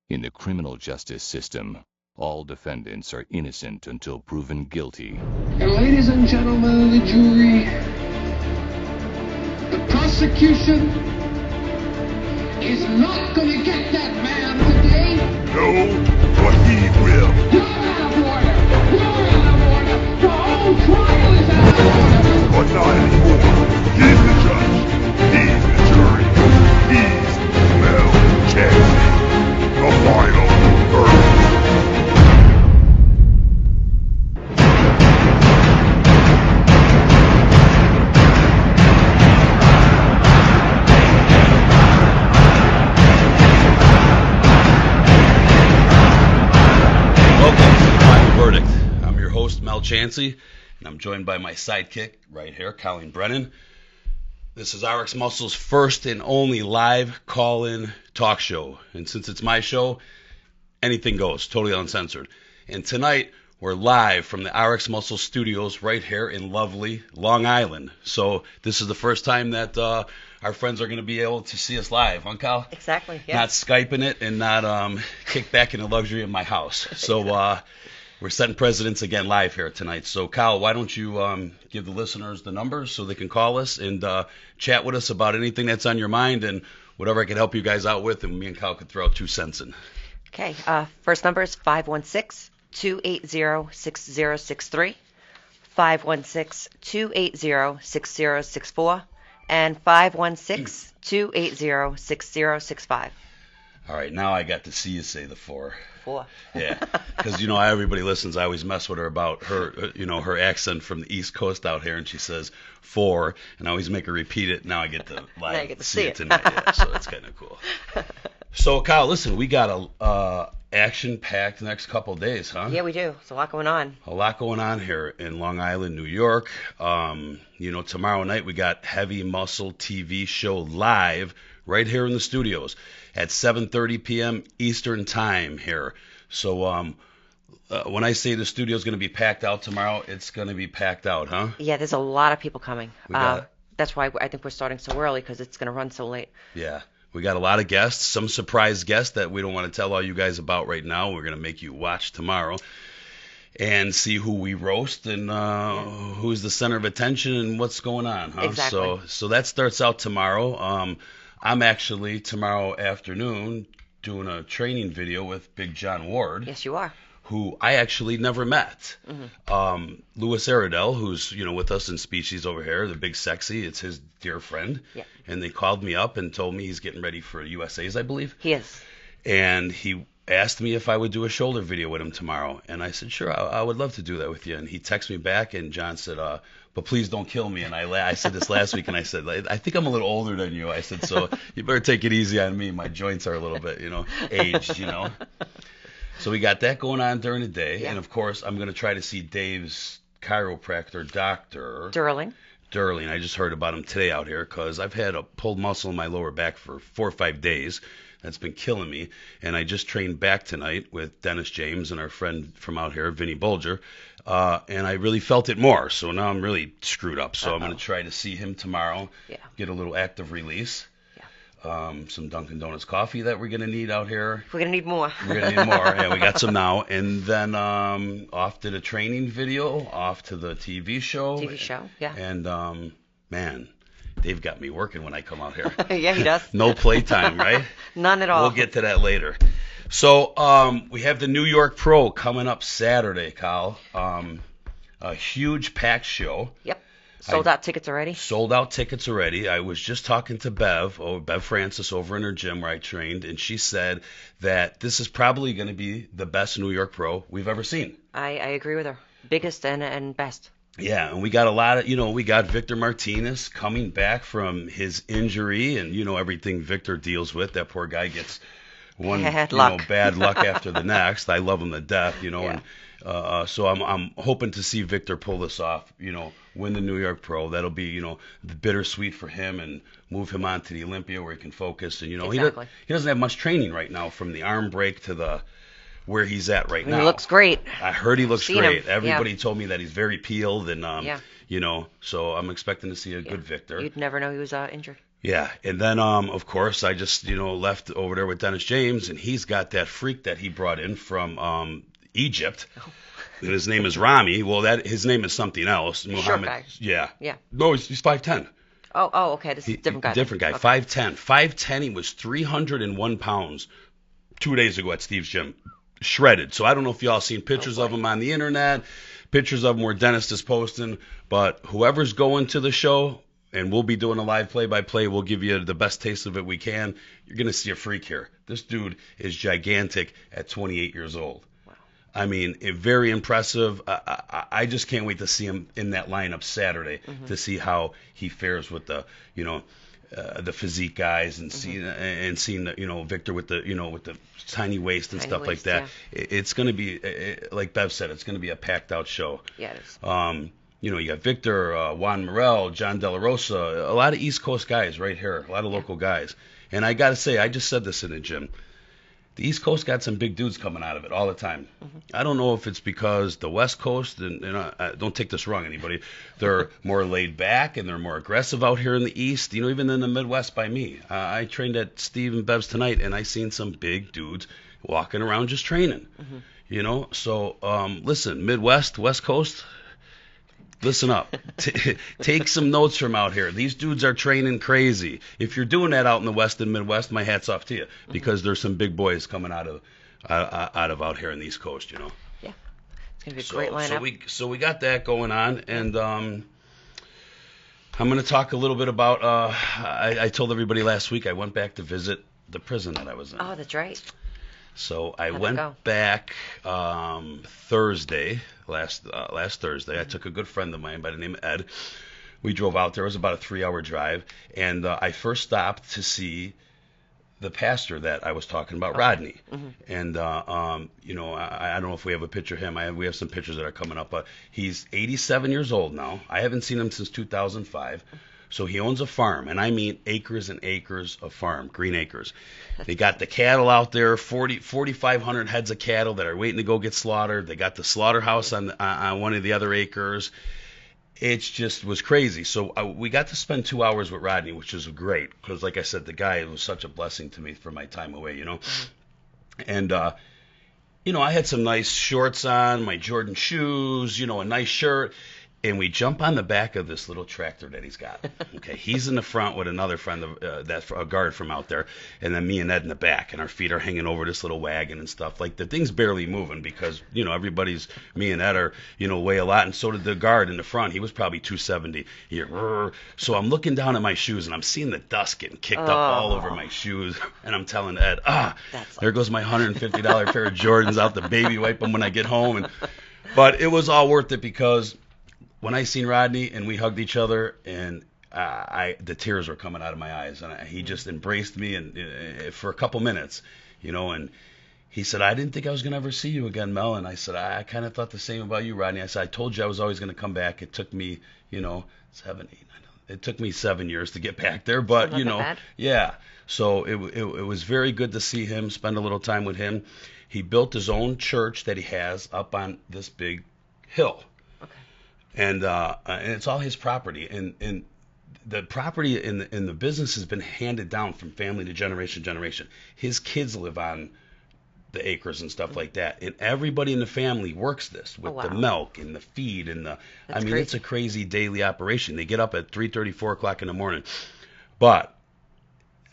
In the criminal justice system, all defendants are innocent until proven guilty. And ladies and gentlemen of the jury, the prosecution is not going to get that man today. No, but he will. You're out of order. You're out of order. The whole trial is out of order. But not anymore. He's the judge. He's the jury. He's Mel Chancey. The final verdict. Mel Chancey, and I'm joined by my sidekick right here, Colleen Brennan. This is RxMuscle's first and only live call-in talk show, and since it's my show, anything goes, totally uncensored. And tonight, we're live from the RxMuscle studios right here in lovely Long Island. So this is the first time that our friends are going to be able to see us live, huh, Cal? Exactly, yeah. Not Skyping it and not kick back in the luxury of my house. So we're setting precedents again live here tonight. So, Kyle, why don't you give the listeners the numbers so they can call us and chat with us about anything that's on your mind and whatever I can help you guys out with, and me and Kyle could throw out 2 cents in. Okay, first number is 516-280-6063, 516-280-6064, and 516-280-6065. All right, now I got to see you say the 4. 4. Yeah, because, everybody listens. I always mess with her about her, her accent from the East Coast out here, and she says 4, and I always make her repeat it. Now I get to see it tonight, yeah, so it's kind of cool. So, Kyle, listen, we got a action-packed next couple of days, huh? Yeah, we do. There's a lot going on. A lot going on here in Long Island, New York. Tomorrow night we got Heavy Muscle TV show live right here in the studios at 7:30 p.m. Eastern Time here. So when I say the studio is going to be packed out tomorrow, it's going to be packed out, huh? Yeah, there's a lot of people coming. That's why I think we're starting so early, because it's going to run so late. Yeah. We got a lot of guests, some surprise guests that we don't want to tell all you guys about right now. We're going to make you watch tomorrow and see who we roast and who's the center of attention and what's going on, huh? Exactly. So that starts out tomorrow. I'm actually tomorrow afternoon doing a training video with Big John Ward. Yes, you are. Who I actually never met. Mm-hmm. Louis Aradell, who's with us in Species over here, the Big Sexy, it's his dear friend. Yeah. And they called me up and told me he's getting ready for USA's, I believe. He is. And he asked me if I would do a shoulder video with him tomorrow. And I said, sure, I would love to do that with you. And he texted me back, and John said, but please don't kill me. And I said this last week, and I said, I think I'm a little older than you. I said, so you better take it easy on me. My joints are a little bit, aged, So we got that going on during the day. Yeah. And, of course, I'm going to try to see Dave's chiropractor, Dr. Durling. I just heard about him today out here because I've had a pulled muscle in my lower back for 4 or 5 days. That's been killing me. And I just trained back tonight with Dennis James and our friend from out here, Vinny Bulger. And I really felt it more. So now I'm really screwed up. So I'm going to try to see him tomorrow, get a little active release. Some Dunkin' Donuts coffee that we're going to need out here. We're going to need more. We're going to need more. Yeah, we got some now. And then off to the training video, off to the TV show. Yeah. And, man, Dave got me working when I come out here. Yeah, he does. No playtime, right? None at all. We'll get to that later. So we have the New York Pro coming up Saturday, Kyle. A huge packed show. Yep. Sold out tickets already? Sold out tickets already. I was just talking to Bev Francis over in her gym where I trained, and she said that this is probably going to be the best New York Pro we've ever seen. I agree with her. Biggest and best. Yeah, and we got a lot of, we got Victor Martinez coming back from his injury, and everything Victor deals with. That poor guy gets one bad luck after the next. I love him to death, and so I'm hoping to see Victor pull this off, win the New York Pro. That'll be, bittersweet for him and move him on to the Olympia where he can focus. And, exactly. he doesn't have much training right now from the arm break to where he's at right now. He looks great. I heard he looks great. Everybody Yeah. told me that he's very peeled and, so I'm expecting to see a good Victor. You'd never know he was injured. Yeah, and then of course I just left over there with Dennis James, and he's got that freak that he brought in from Egypt. And his name is Rami. Well, his name is something else. Short guy. Yeah. Yeah. No, he's 5'10". Oh, okay. This is a different guy. Different guy. Okay. 5'10". 5'10". He was 301 pounds 2 days ago at Steve's gym, shredded. So I don't know if y'all seen pictures of him on the internet, pictures of him where Dennis is posting. But whoever's going to the show, and we'll be doing a live play-by-play. We'll give you the best taste of it we can. You're going to see a freak here. This dude is gigantic at 28 years old. Wow. I mean, very impressive. I just can't wait to see him in that lineup Saturday to see how he fares with the physique guys and seeing Victor with the tiny waist and stuff like that. Yeah. It's going to be, like Bev said, it's going to be a packed out show. Yeah, it is. You got Victor, Juan Morel, John De La Rosa, a lot of East Coast guys right here, a lot of local guys. And I got to say, I just said this in the gym. The East Coast got some big dudes coming out of it all the time. I don't know if it's because the West Coast, and don't take this wrong, anybody, they're more laid back and they're more aggressive out here in the East, even in the Midwest by me. I trained at Steve and Bev's tonight, and I seen some big dudes walking around just training. So listen, Midwest, West Coast, listen up. Take some notes from out here. These dudes are training crazy. If you're doing that out in the West and Midwest, my hat's off to you, because there's some big boys coming out of out here in the East Coast. Yeah, it's gonna be a great lineup. So we got that going on, and I'm gonna talk a little bit about. I told everybody last week I went back to visit the prison that I was in. Oh, that's right. So I went back Thursday, last Thursday. I took a good friend of mine by the name of Ed. We drove out there. It was about a 3-hour drive. And I first stopped to see the pastor that I was talking about, Rodney. And, I don't know if we have a picture of him. We have some pictures that are coming up. But he's 87 years old now. I haven't seen him since 2005. So he owns a farm, and I mean acres and acres of farm, green acres. They got the cattle out there, 4,500 heads of cattle that are waiting to go get slaughtered. They got the slaughterhouse on one of the other acres. It just was crazy. So we got to spend 2 hours with Rodney, which was great, because like I said, the guy was such a blessing to me for my time away, And, I had some nice shorts on, my Jordan shoes, a nice shirt. And we jump on the back of this little tractor that he's got. Okay, he's in the front with another friend, that's a guard from out there, and then me and Ed in the back, and our feet are hanging over this little wagon and stuff. Like, the thing's barely moving because me and Ed are weigh a lot, and so did the guard in the front. He was probably 270. So I'm looking down at my shoes, and I'm seeing the dust getting kicked up all over my shoes, and I'm telling Ed, there goes my $150 pair of Jordans out the baby wipe them when I get home. But it was all worth it, because when I seen Rodney and we hugged each other, and the tears were coming out of my eyes, and he just embraced me and for a couple minutes, and he said, I didn't think I was going to ever see you again, Mel. And I said, I kind of thought the same about you, Rodney. I said, I told you I was always going to come back. It took me, 7, 8, 9, it took me 7 years to get back there, but yeah. So it was very good to see him, spend a little time with him. He built his own church that he has up on this big hill. And it's all his property, and the property in the business has been handed down from family to generation. His kids live on the acres and stuff like that, and everybody in the family works this with the milk and the feed and crazy. It's a crazy daily operation. They get up at 3:30, 4 o'clock in the morning, but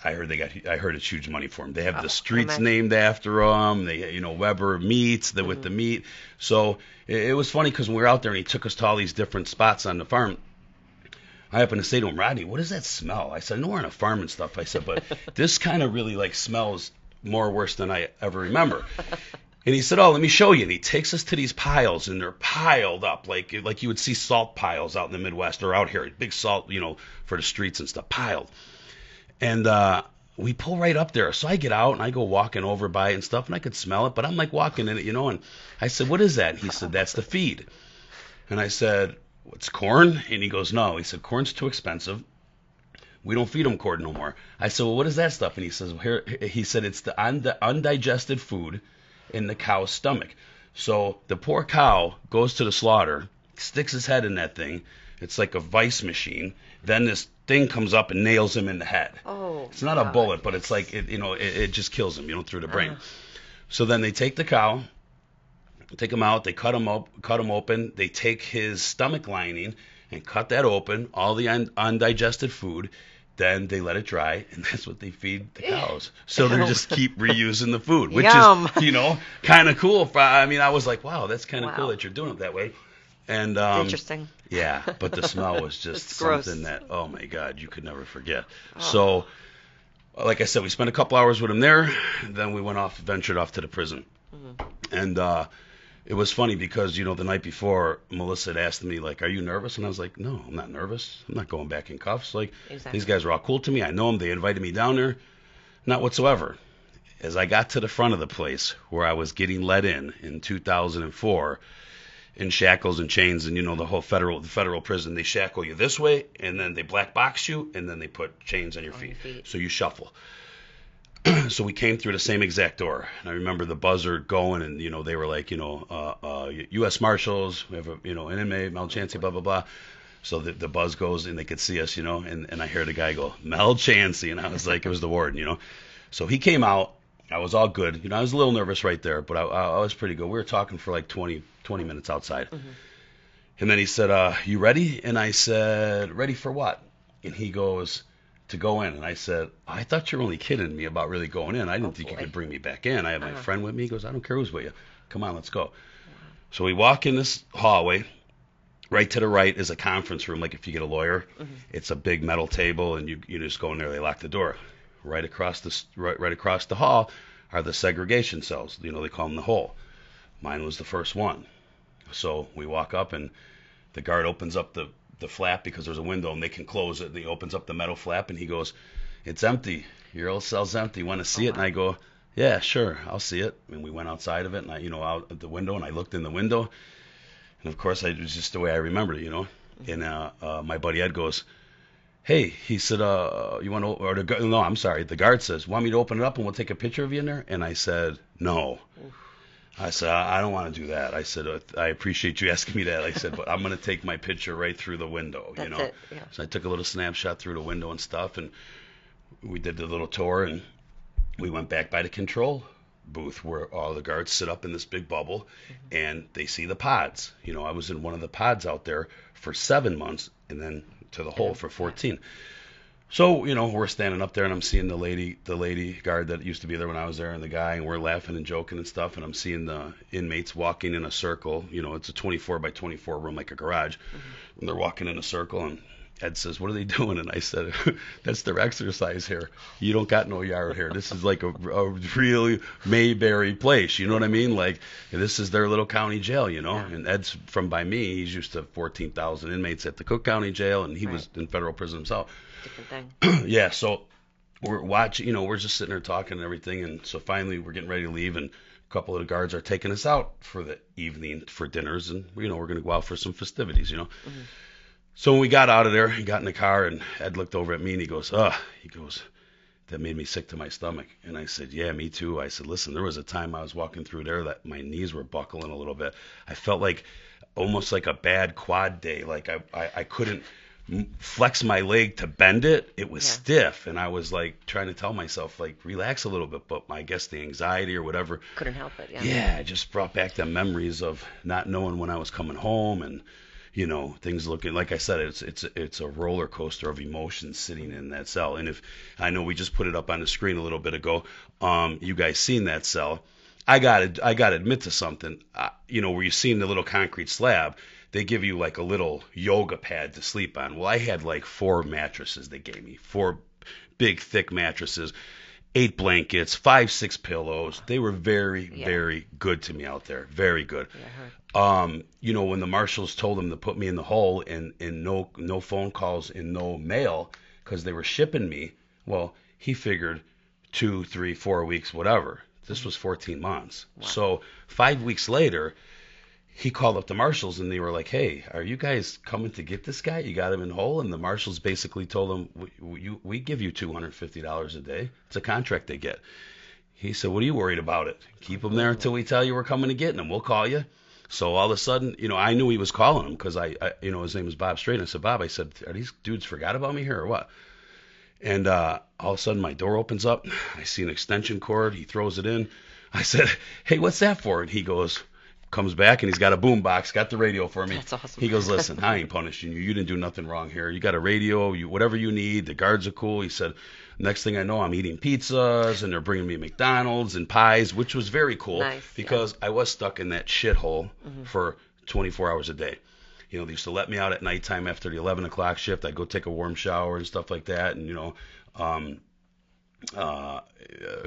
I heard it's huge money for them. They have the streets named after them. They, Weber Meats, with the meat. So it was funny, because when we were out there and he took us to all these different spots on the farm, I happened to say to him, Rodney, what does that smell? I said, I know we're on a farm and stuff. I said, but this kind of really smells more worse than I ever remember. And he said, let me show you. And he takes us to these piles, and they're piled up like you would see salt piles out in the Midwest or out here, big salt, for the streets and stuff, piled. And we pull right up there. So I get out and I go walking over by it and stuff, and I could smell it, but I'm walking in it, and I said, what is that? And he said, that's the feed. And I said, what's corn? And he goes, no. He said, corn's too expensive. We don't feed them corn no more. I said, well, what is that stuff? And he says, he said, it's the undigested food in the cow's stomach. So the poor cow goes to the slaughter, sticks his head in that thing. It's like a vice machine. Then this thing comes up and nails him in the head. Oh, it's not a bullet, but it's like it just kills him, through the brain. So then they take the cow, take him out, they cut him open, they take his stomach lining and cut that open, all the undigested food. Then they let it dry, and that's what they feed the cows. So they just keep reusing the food, which Yum. is, kind of cool. I was like, wow, that's kind of cool that you're doing it that way. And interesting. Yeah, but the smell was just something that, oh my God, you could never forget. Oh. So, like I said, we spent a couple hours with him there, and then we ventured off to the prison. Mm-hmm. And it was funny because, the night before, Melissa had asked me, like, are you nervous? And I was like, no, I'm not nervous. I'm not going back in cuffs. Like, These guys are all cool to me. I know them. They invited me down there. Not whatsoever. As I got to the front of the place where I was getting let in 2004, in shackles and chains, and the whole federal prison, they shackle you this way, and then they black box you, and then they put chains on your feet. So you shuffle. So we came through the same exact door, and I remember the buzzer going, and they were like, U.S. Marshals, we have an inmate, Mel Chancey, blah blah blah. So the buzz goes, and they could see us, and I hear the guy go, Mel Chancey, and I was like, it was the warden, So he came out. I was all good. I was a little nervous right there, but I was pretty good. We were talking for like 20 minutes outside. Mm-hmm. And then he said, you ready? And I said, ready for what? And he goes, to go in. And I said, I thought you were only kidding me about really going in. I didn't think you could bring me back in. I have my friend with me. He goes, I don't care who's with you. Come on, let's go. Wow. So we walk in this hallway. Right to the right is a conference room, like if you get a lawyer. Mm-hmm. It's a big metal table, and you just go in there. They lock the door. Right across the hall are the segregation cells. They call them the hole. Mine was the first one. So we walk up, and the guard opens up the flap because there's a window, and they can close it. And he opens up the metal flap, and he goes, it's empty. Your old cell's empty. Want to see it? And I go, yeah, sure, I'll see it. And we went outside of it, and I, out at the window, and I looked in the window. And of course, it was just the way I remembered it, And my buddy Ed goes, hey, he said, you want to, no, I'm sorry. The guard says, want me to open it up and we'll take a picture of you in there? And I said, no. Oof. I said, I don't want to do that. I said, I appreciate you asking me that. I said, but I'm going to take my picture right through the window, That's it, yeah. So I took a little snapshot through the window and stuff, and we did the little tour, and we went back by the control booth where all the guards sit up in this big bubble, mm-hmm. and they see the pods. I was in one of the pods out there for 7 months, and then to the hole for 14. So, we're standing up there, and I'm seeing the lady guard that used to be there when I was there, and the guy, and we're laughing and joking and stuff, and I'm seeing the inmates walking in a circle. It's a 24 by 24 room, like a garage, mm-hmm. and they're walking in a circle, and Ed says, what are they doing? And I said, that's their exercise here. You don't got no yard here. This is like a really Mayberry place, you know what I mean? Like, this is their little county jail, Yeah. And Ed's from by me. He's used to 14,000 inmates at the Cook County Jail, and he was in federal prison himself. Different thing. Yeah, so we're watching, we're just sitting there talking and everything, and so finally we're getting ready to leave, and a couple of the guards are taking us out for the evening for dinners, and we're going to go out for some festivities, Mm-hmm. So when we got out of there, he got in the car, and Ed looked over at me, and he goes, that made me sick to my stomach. And I said, yeah, me too. I said, listen, there was a time I was walking through there that my knees were buckling a little bit. I felt like almost like a bad quad day. Like I couldn't flex my leg to bend it. It was stiff, and I was like trying to tell myself, like, relax a little bit, but I guess the anxiety or whatever couldn't help it. Yeah, it just brought back the memories of not knowing when I was coming home, and things looking, like I said, it's a roller coaster of emotions sitting in that cell. And if I know we just put it up on the screen a little bit ago, you guys seen that cell. I gotta admit to something. Where you seen the little concrete slab, they give you like a little yoga pad to sleep on. Well, I had like 4 mattresses they gave me, 4 big thick mattresses, 8 blankets, 5-6 pillows. They were very, very good to me out there. Very good. Yeah, when the marshals told them to put me in the hole and no phone calls and no mail because they were shipping me, well, he figured 2, 3, 4 weeks, whatever. This was 14 months. Wow. So 5 weeks later, he called up the marshals, and they were like, hey, are you guys coming to get this guy? You got him in the hole? And the marshals basically told him, we give you $250 a day. It's a contract they get. He said, what are you worried about it? Keep him there until we tell you we're coming to get him. We'll call you. So all of a sudden, I knew he was calling him because I his name was Bob Straight. I said, Bob, I said, are these dudes forgot about me here or what? And all of a sudden my door opens up. I see an extension cord. He throws it in. I said, hey, what's that for? And he comes back and he's got a boom box, got the radio for me. That's awesome. He goes, listen, I ain't punishing you. You didn't do nothing wrong here. You got a radio, whatever you need. The guards are cool. He said, next thing I know, I'm eating pizzas and they're bringing me McDonald's and pies, which was very cool because I was stuck in that shithole for 24 hours a day. They used to let me out at nighttime after the 11 o'clock shift. I'd go take a warm shower and stuff like that. And, a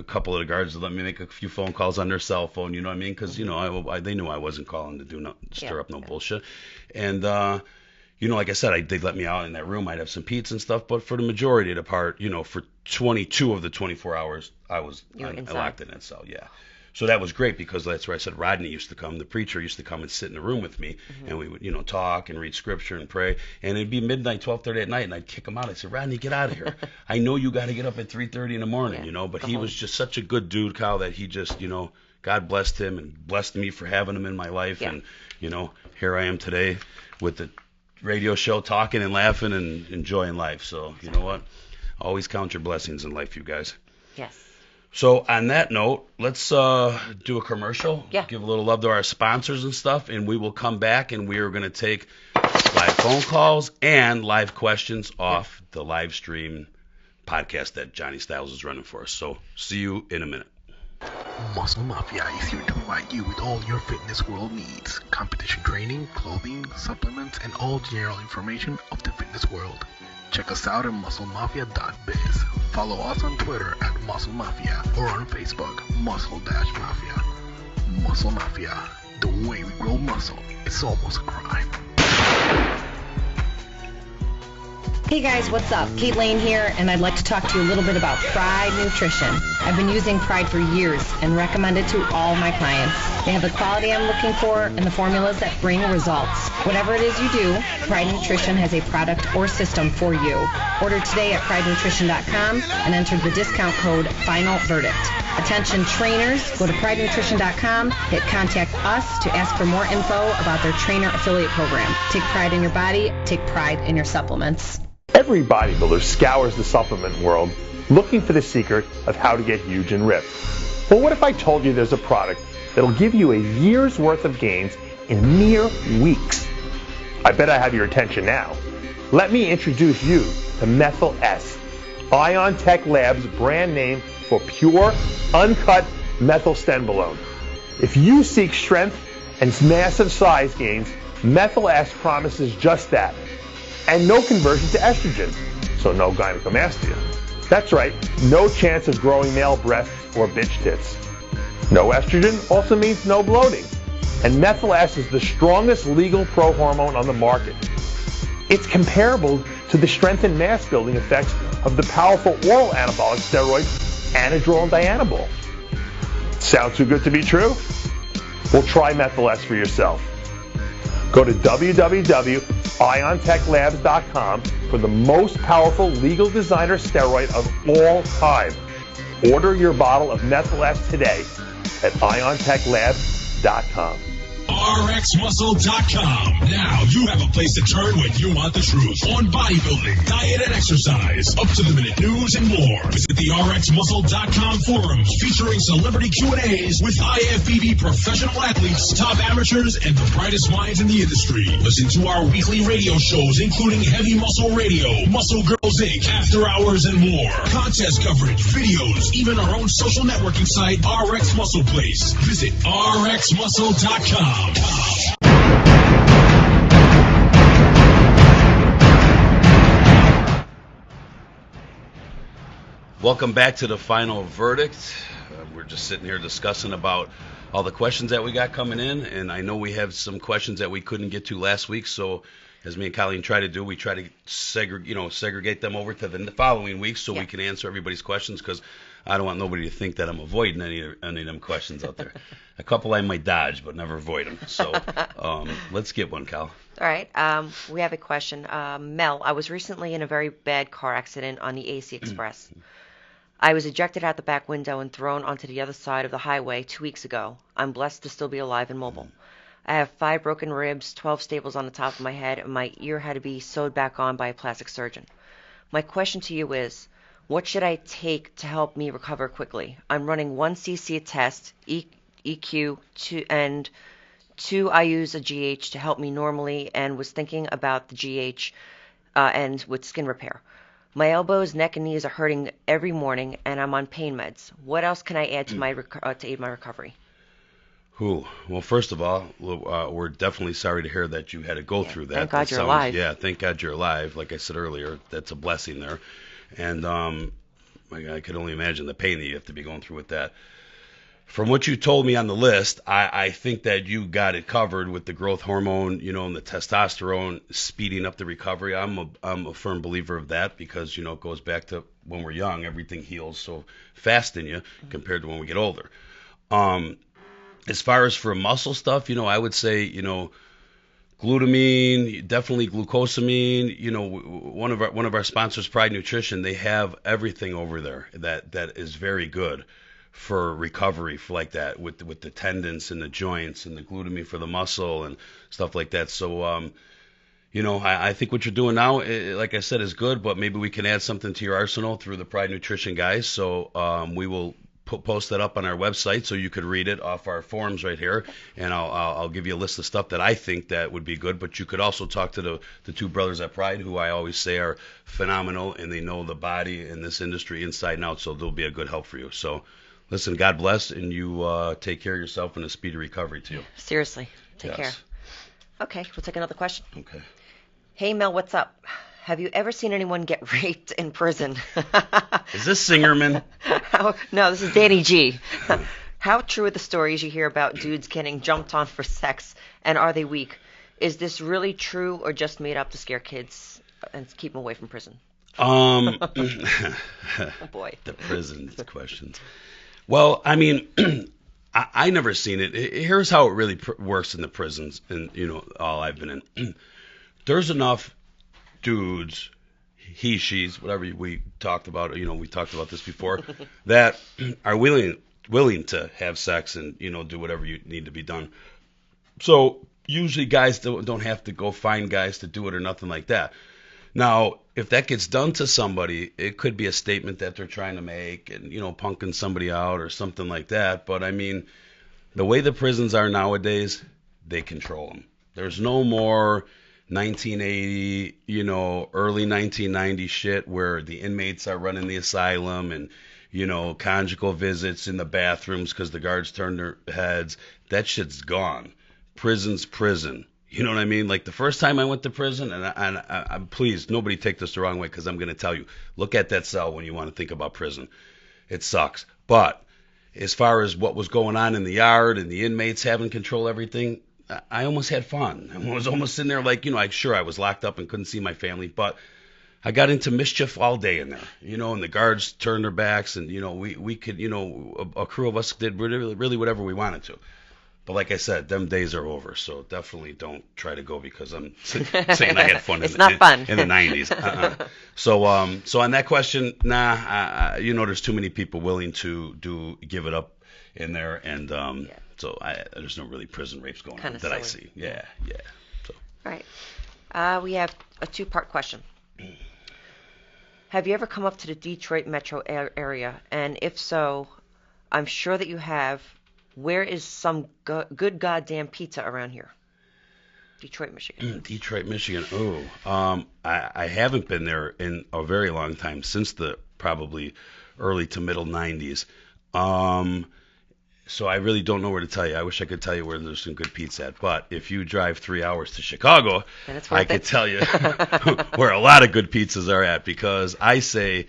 couple of the guards would let me make a few phone calls on their cell phone, you know what I mean? Because, they knew I wasn't calling to stir up no bullshit. And, like I said, they'd let me out in that room. I'd have some pizza and stuff. But for the majority of the part, for 22 of the 24 hours, I was locked in that cell, yeah. So that was great because that's where I said Rodney used to come. The preacher used to come and sit in the room with me, and we would, talk and read scripture and pray. And it'd be midnight, 12:30 at night, and I'd kick him out. I'd say, Rodney, get out of here. I know you got to get up at 3:30 in the morning, But he was just such a good dude, Kyle, that he just, God blessed him and blessed me for having him in my life. Yeah. And, here I am today with the radio show, talking and laughing and enjoying life. So, you know what? Always count your blessings in life, you guys. Yes. So on that note, let's do a commercial. Yeah. Give a little love to our sponsors and stuff, and we will come back and we are going to take live phone calls and live questions off the live stream podcast that Johnny Styles is running for us. So see you in a minute. Muscle Mafia is here to provide you with all your fitness world needs, competition training, clothing, supplements, and all general information of the fitness world. Check us out at musclemafia.biz. Follow us on Twitter at Muscle Mafia or on Facebook, Muscle-Mafia. Muscle Mafia, the way we grow muscle, it's almost a crime. Hey guys, what's up? Kate Lane here, and I'd like to talk to you a little bit about Pride Nutrition. I've been using Pride for years and recommend it to all my clients. They have the quality I'm looking for and the formulas that bring results. Whatever it is you do, Pride Nutrition has a product or system for you. Order today at pridenutrition.com and enter the discount code Final Verdict. Attention trainers, go to pridenutrition.com, hit contact us to ask for more info about their trainer affiliate program. Take pride in your body, take pride in your supplements. Every bodybuilder scours the supplement world looking for the secret of how to get huge and ripped. Well, what if I told you there's a product that'll give you a year's worth of gains in mere weeks? I bet I have your attention now. Let me introduce you to Methyl S, Ion Tech Labs' brand name for pure, uncut methylstenbolone. If you seek strength and massive size gains, Methyl S promises just that. And no conversion to estrogen, so no gynecomastia. That's right, no chance of growing male breasts or bitch tits. No estrogen also means no bloating. And Methyl S is the strongest legal pro-hormone on the market. It's comparable to the strength and mass building effects of the powerful oral anabolic steroids Anadrol and Dianabol. Sound too good to be true? Well, try Methyl S for yourself. Go to www.iontechlabs.com for the most powerful legal designer steroid of all time. Order your bottle of Methyl S today at iontechlabs.com. RxMuscle.com. Now you have a place to turn when you want the truth on bodybuilding, diet, and exercise, up-to-the-minute news, and more. Visit the RxMuscle.com forums featuring celebrity Q&As with IFBB professional athletes, top amateurs, and the brightest minds in the industry. Listen to our weekly radio shows, including Heavy Muscle Radio, Muscle Girls Inc., After Hours, and more. Contest coverage, videos, even our own social networking site, RX Muscle Place. Visit RxMuscle.com. Welcome back to the Final Verdict. We're just sitting here discussing about all the questions that we got coming in, and I know we have some questions that we couldn't get to last week, so as me and Colleen try to do, we try to segregate them over to the following week so we can answer everybody's questions, because I don't want nobody to think that I'm avoiding any of them questions out there. A couple I might dodge, but never avoid them. So let's get one, Cal. All right. We have a question. Mel, I was recently in a very bad car accident on the AC Express. I was ejected out the back window and thrown onto the other side of the highway 2 weeks ago. I'm blessed to still be alive and mobile. I have 5 broken ribs, 12 staples on the top of my head, and my ear had to be sewed back on by a plastic surgeon. My question to you is, what should I take to help me recover quickly? I'm running 1 cc test, EQ, and 2 I use a GH to help me normally, and was thinking about the GH and with skin repair. My elbows, neck, and knees are hurting every morning, and I'm on pain meds. What else can I add to my to aid my recovery? Well, first of all, we're definitely sorry to hear that you had to go through that. Thank God you're alive. Yeah, thank God you're alive. Like I said earlier, that's a blessing there. And I could only imagine the pain that you have to be going through with that. From what you told me on the list, I think that you got it covered with the growth hormone, and the testosterone speeding up the recovery. I'm a firm believer of that because, it goes back to when we're young, everything heals so fast in you compared to when we get older. As far as for muscle stuff, I would say, glutamine, definitely glucosamine. One of our sponsors, Pride Nutrition, they have everything over there that is very good for recovery for like that with the tendons and the joints and the glutamine for the muscle and stuff like that. So, I think what you're doing now, like I said, is good, but maybe we can add something to your arsenal through the Pride Nutrition guys. So we will post that up on our website so you could read it off our forums right here, and I'll give you a list of stuff that I think that would be good. But you could also talk to the 2 brothers at Pride, who I always say are phenomenal, and they know the body in this industry inside and out, so they'll be a good help for you. So listen, God bless, and you take care of yourself and a speedy recovery to you. Seriously, take care. Okay, we'll take another question. Okay. Hey Mel, what's up? Have you ever seen anyone get raped in prison? Is this Singerman? No, this is Danny G. How true are the stories you hear about dudes getting jumped on for sex, and are they weak? Is this really true or just made up to scare kids and keep them away from prison? Oh boy. The prison questions. Well, I mean, I never seen it. Here's how it really works in the prisons, and all I've been in. There's enough dudes, he, she's, whatever we talked about, we talked about this before, that are willing to have sex and, do whatever you need to be done. So usually guys don't have to go find guys to do it or nothing like that. Now, if that gets done to somebody, it could be a statement that they're trying to make and, punking somebody out or something like that. But I mean, the way the prisons are nowadays, they control them. There's no more 1980, early 1990 shit where the inmates are running the asylum and, conjugal visits in the bathrooms because the guards turn their heads. That shit's gone. Prison's prison. You know what I mean? Like the first time I went to prison, and I please, nobody take this the wrong way because I'm going to tell you, look at that cell when you want to think about prison. It sucks. But as far as what was going on in the yard and the inmates having control of everything, I almost had fun. I was almost sitting there like, I was locked up and couldn't see my family, but I got into mischief all day in there, and the guards turned their backs and, we could, a crew of us did really whatever we wanted to. But like I said, them days are over, so definitely don't try to go because I'm saying I had fun. It's not fun. In the 90s. So on that question, there's too many people willing to give it up in there, and so there's no really prison rapes going on that silly. I see. Yeah. So. All right. We have a 2-part question. Have you ever come up to the Detroit metro area? And if so, I'm sure that you have. Where is some good goddamn pizza around here? Detroit, Michigan. Detroit, Michigan. Oh, I haven't been there in a very long time, since the probably early to middle 90s. So I really don't know where to tell you. I wish I could tell you where there's some good pizza at. But if you drive 3 hours to Chicago, I could tell you where a lot of good pizzas are at. Because I say,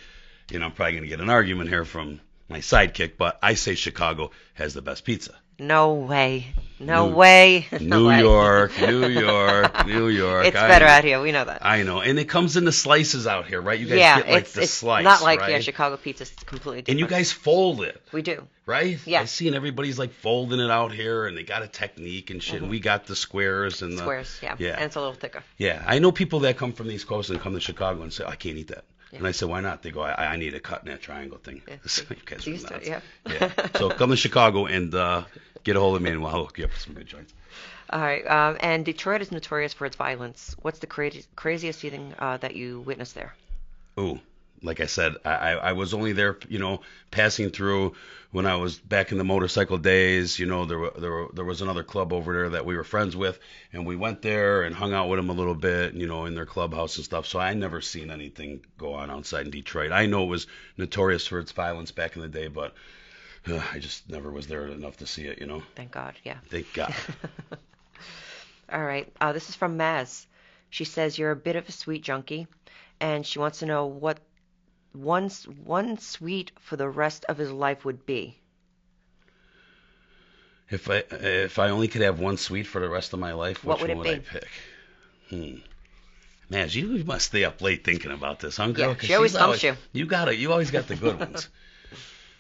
I'm probably going to get an argument here from my sidekick, but I say Chicago has the best pizza. No way. No way. New York. It's better out here. We know that. I know. And it comes in the slices out here, right? You guys get like the slice, not like right? Chicago pizza. It's completely different. And you guys fold it. We do. Right? Yeah. I've seen everybody's like folding it out here, and they got a technique and shit. Mm-hmm. And we got the squares and squares, yeah. And it's a little thicker. Yeah. I know people that come from the East Coast and come to Chicago and say, I can't eat that. Yeah. And I said, why not? They go, I need a cut in that triangle thing. Yeah. So you guys are nuts. Yeah. So come to Chicago and Get a hold of me and we'll hook you up with some good joints. All right. And Detroit is notorious for its violence. What's the craziest thing that you witnessed there? Ooh, like I said, I was only there, passing through when I was back in the motorcycle days. There was another club over there that we were friends with, and we went there and hung out with them a little bit, in their clubhouse and stuff. So I never seen anything go on outside in Detroit. I know it was notorious for its violence back in the day, but I just never was there enough to see it, Thank God, yeah. Thank God. All right. This is from Maz. She says you're a bit of a sweet junkie, and she wants to know what one sweet for the rest of his life would be. If I only could have one sweet for the rest of my life, which one would I pick? Man, you must stay up late thinking about this, huh, girl? Yeah, she always stumps you. You always got the good ones.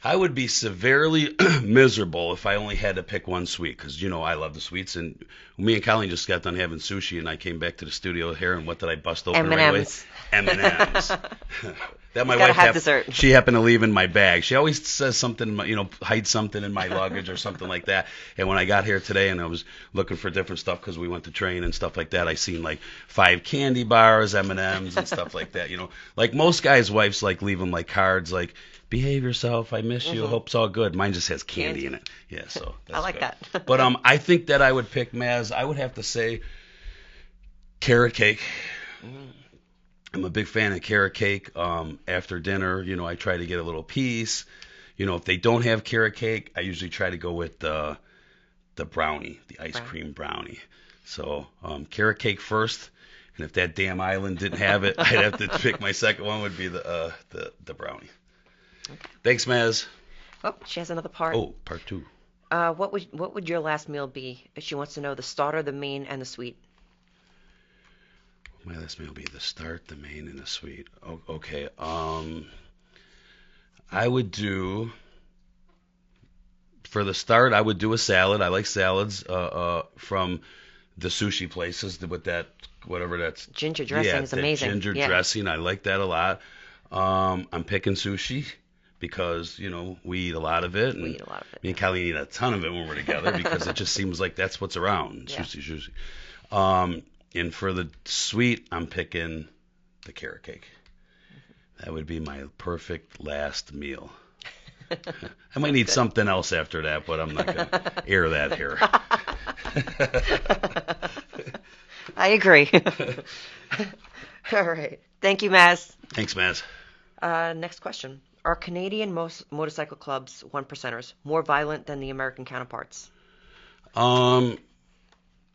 I would be severely miserable if I only had to pick one sweet, because, I love the sweets. And me and Colleen just got done having sushi, and I came back to the studio here, and what did I bust open right away? M&M's. That my wife dessert. She happened to leave in my bag. She always says something, hide something in my luggage or something like that. And when I got here today and I was looking for different stuff because we went to train and stuff like that, I seen like 5 candy bars, M&Ms and stuff like that. Like most guys' wives leave them cards like, behave yourself, I miss you, hope's all good. Mine just has candy in it. Yeah, so that's I like good. that. But I think that I would pick, Maz, I would have to say carrot cake. I'm a big fan of carrot cake. After dinner, I try to get a little piece. If they don't have carrot cake, I usually try to go with the brownie, the ice cream brownie. So carrot cake first, and if that damn island didn't have it, I'd have to pick my second one would be the brownie. Okay. Thanks, Maz. Oh, she has another part. Oh, part 2. What would your last meal be? She wants to know the starter, the main, and the sweet. My last meal will be the start, the main, and the sweet. Oh, okay. I would do, for the start, I would do a salad. I like salads from the sushi places with that, whatever that's. Ginger dressing is amazing. Ginger dressing, I like that a lot. I'm picking sushi because, we eat a lot of it. Me and Colleen eat a ton of it when we're together because it just seems like that's what's around. Yeah. Sushi. And for the sweet, I'm picking the carrot cake. That would be my perfect last meal. I might need something else after that, but I'm not going to air that here. I agree. All right. Thank you, Maz. Thanks, Maz. Next question. Are Canadian motorcycle clubs 1%ers more violent than the American counterparts?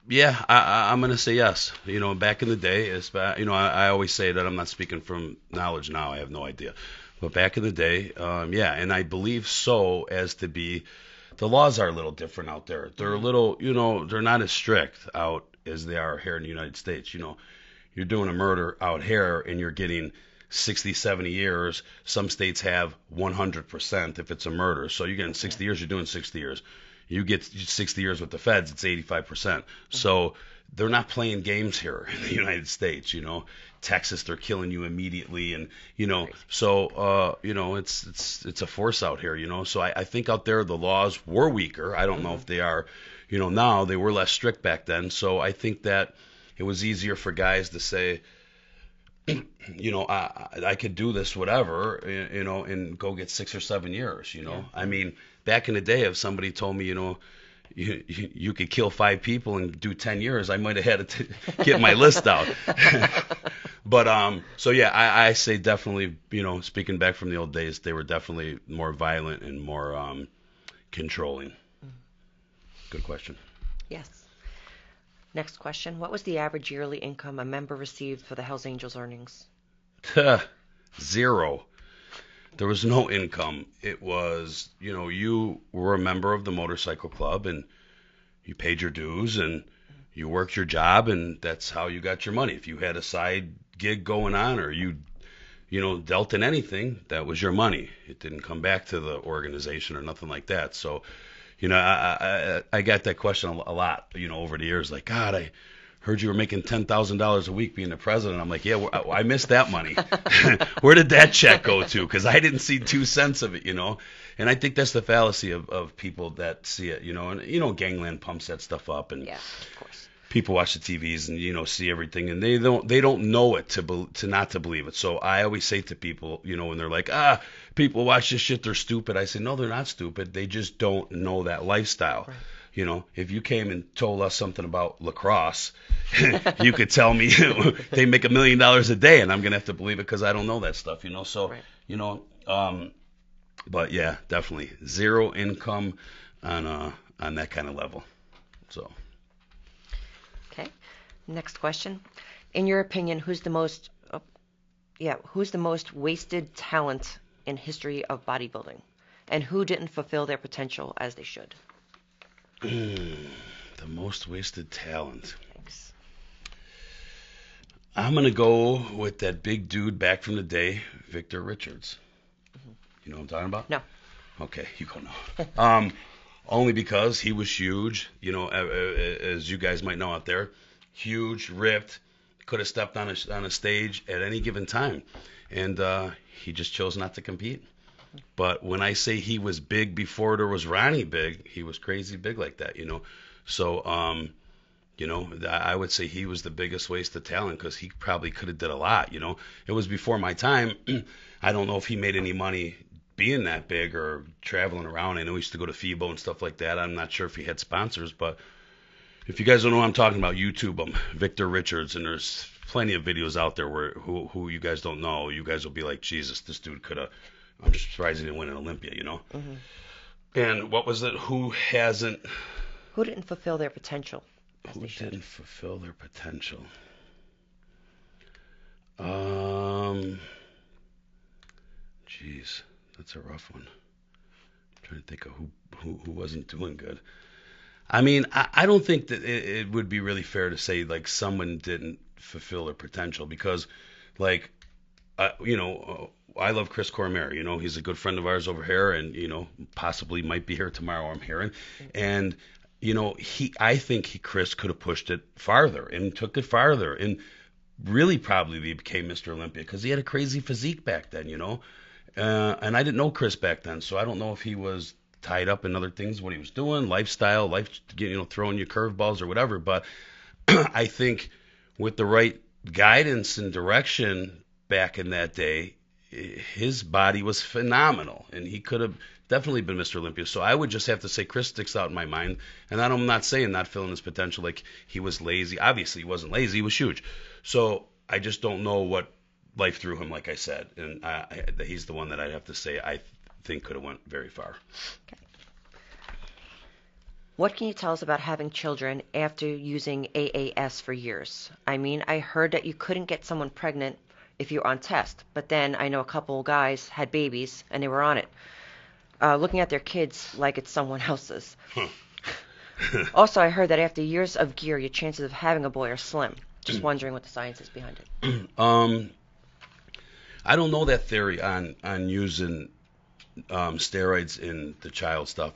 Yeah, I'm going to say yes. Back in the day, I always say that I'm not speaking from knowledge now. I have no idea. But back in the day, yeah, and I believe so as to be, the laws are a little different out there. They're a little, they're not as strict out as they are here in the United States. You're doing a murder out here and you're getting 60, 70 years. Some states have 100% if it's a murder. So you're getting 60 years, you're doing 60 years. You get 60 years with the feds, it's 85%. So they're not playing games here in the United States, Texas, they're killing you immediately, and so it's a force out here, So I think out there the laws were weaker. I don't know if they are, now. They were less strict back then. So I think that it was easier for guys to say, I could do this, whatever, and go get 6 or 7 years, Yeah. I mean, back in the day, if somebody told me, you could kill 5 people and do 10 years, I might have had to get my list out. But, so yeah, I say definitely, speaking back from the old days, they were definitely more violent and more controlling. Good question. Yes. Next question. What was the average yearly income a member received for the Hells Angels earnings? 0. There was no income. It was, you were a member of the motorcycle club and you paid your dues and you worked your job, and that's how you got your money. If you had a side gig going on or you dealt in anything, that was your money. It didn't come back to the organization or nothing like that. So, I got that question a lot, over the years. Like, God, I heard you were making $10,000 a week being the president. I'm like, yeah, I missed that money. Where did that check go to? Because I didn't see 2 cents of it, And I think that's the fallacy of people that see it, and Gangland pumps that stuff up, and Yeah, of course. people watch the TVs and see everything, and they don't know it to not to believe it. So I always say to people, when they're like, people watch this shit, they're stupid. I say, no, they're not stupid. They just don't know that lifestyle. Right. If you came and told us something about lacrosse, you could tell me they make $1 million a day, and I'm gonna have to believe it because I don't know that stuff. So Right. but yeah, definitely zero income on that kind of level. So. Okay. Next question. In your opinion, who's the most wasted talent in history of bodybuilding, and who didn't fulfill their potential as they should? The most wasted talent. Thanks. I'm going to go with that big dude back from the day, Victor Richards. Mm-hmm. You know what I'm talking about? No. Okay, you go now. Only because he was huge, as you guys might know out there. Huge, ripped, could have stepped on a stage at any given time. And he just chose not to compete. But when I say he was big before there was Ronnie big, he was crazy big like that, So, I would say he was the biggest waste of talent because he probably could have did a lot, It was before my time. I don't know if he made any money being that big or traveling around. I know he used to go to FIBO and stuff like that. I'm not sure if he had sponsors, but if you guys don't know what I'm talking about, YouTube him, Victor Richards, and there's plenty of videos out there who you guys don't know. You guys will be like, Jesus, this dude could have. I'm just surprised he didn't win an Olympia, Mm-hmm. And what was it? Who didn't fulfill their potential? Who didn't fulfill their potential? Jeez, that's a rough one. I'm trying to think of who wasn't doing good. I mean, I don't think that it would be really fair to say like someone didn't fulfill their potential because, like, I love Chris Cormier. He's a good friend of ours over here, and possibly might be here tomorrow. I'm hearing, and I think Chris could have pushed it farther and took it farther, and really probably became Mr. Olympia because he had a crazy physique back then. And I didn't know Chris back then, so I don't know if he was tied up in other things, what he was doing, lifestyle, throwing you curveballs or whatever. But I think with the right guidance and direction back in that day, his body was phenomenal, and he could have definitely been Mr. Olympia. So I would just have to say Chris sticks out in my mind, and I'm not saying not filling his potential like he was lazy. Obviously, he wasn't lazy. He was huge. So I just don't know what life threw him, like I said, and he's the one that I'd have to say I think could have went very far. Okay. What can you tell us about having children after using AAS for years? I mean, I heard that you couldn't get someone pregnant if you're on test, but then I know a couple guys had babies and they were on it, looking at their kids like it's someone else's. Also, I heard that after years of gear, your chances of having a boy are slim. Just wondering what the science is behind it. I don't know that theory on using steroids in the child stuff.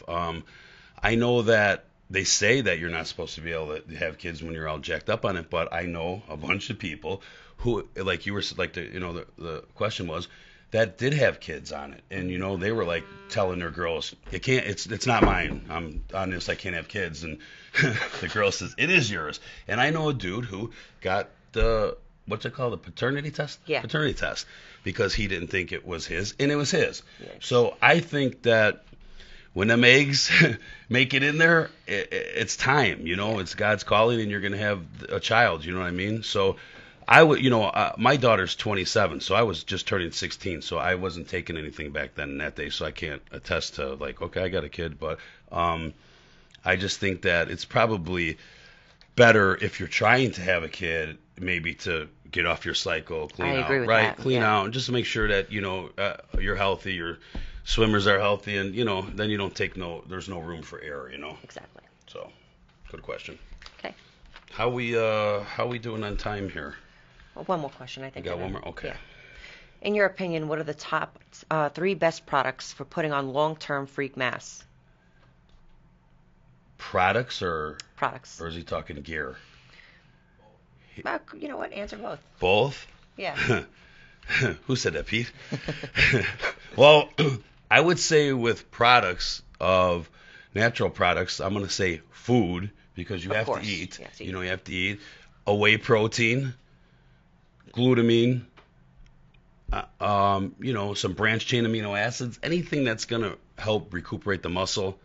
I know that they say that you're not supposed to be able to have kids when you're all jacked up on it, but I know a bunch of people who, like you were, like the question was, that did have kids on it, and they were like telling their girls, it's not mine. I'm on this. I can't have kids, and the girl says it is yours. And I know a dude who got the what's it called, the paternity test? Yeah. Paternity test, because he didn't think it was his, and it was his. Yeah. So I think that when them eggs make it in there, it's time. It's God's calling, and you're gonna have a child. You know what I mean? So I would, my daughter's 27, so I was just turning 16, so I wasn't taking anything back then in that day, so I can't attest to like, okay, I got a kid, but I just think that it's probably better if you're trying to have a kid, maybe to get off your cycle, clean out, agree with right? that. Clean Yeah. out, and just to make sure that you're healthy, your swimmers are healthy, and then you don't take there's no room for error, Exactly. So, good question. Okay. How we doing on time here? Well, one more question, I You think. got and one then- more? Okay. Yeah. In your opinion, what are the top 3 best products for putting on long-term freak mass? Products or Products. is he talking gear? You know what? Answer both. Both? Yeah. Who said that, Pete? Well, I would say with products of natural products, I'm going to say food, because you have to eat. Yes, you have to eat a whey protein, glutamine, some branched chain amino acids, anything that's going to help recuperate the muscle.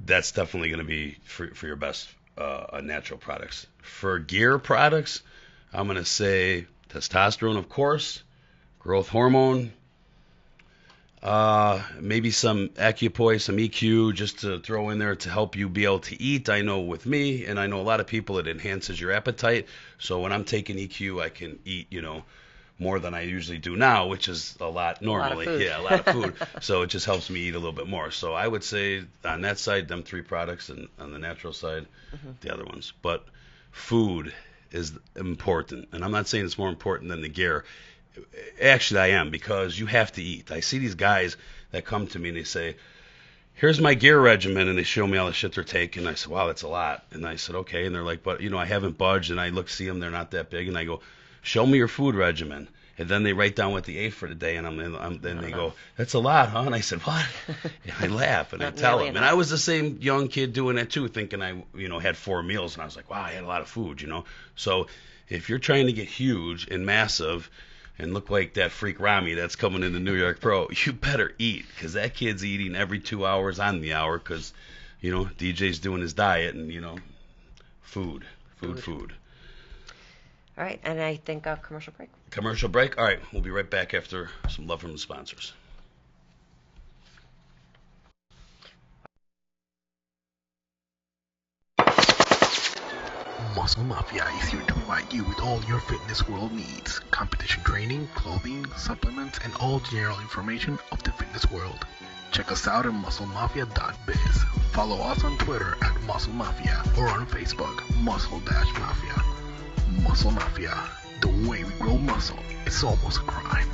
That's definitely going to be for your best natural products. For gear products, I'm going to say testosterone, of course, growth hormone, maybe some acupoise, some EQ, just to throw in there to help you be able to eat. I know with me, and I know a lot of people, it enhances your appetite. So when I'm taking EQ, I can eat, more than I usually do now, which is a lot normally. A lot of food. So it just helps me eat a little bit more. So I would say on that side, them 3 products, and on the natural side, the other ones. But food is important. And I'm not saying it's more important than the gear. Actually, I am, because you have to eat. I see these guys that come to me and they say, here's my gear regimen, and they show me all the shit they're taking. I said, wow, that's a lot. And I said, okay. And they're like, but, I haven't budged. And I see them, they're not that big. And I go, show me your food regimen. And then they write down what they ate for the day, and then they go, that's a lot, huh? And I said, what? And I laugh, and I tell them. And I was the same young kid doing that too, thinking I, had 4 meals, and I was like, wow, I had a lot of food, So if you're trying to get huge and massive and look like that freak Rami that's coming in the New York Pro, you better eat, because that kid's eating every 2 hours on the hour, because, DJ's doing his diet, and, food. All right, and I think a commercial break. Commercial break? All right, we'll be right back after some love from the sponsors. Muscle Mafia is here to provide you with all your fitness world needs. Competition training, clothing, supplements, and all general information of the fitness world. Check us out at musclemafia.biz. Follow us on Twitter at Muscle Mafia or on Facebook, Muscle-Mafia. Muscle Mafia, the way we grow muscle, it's almost a crime.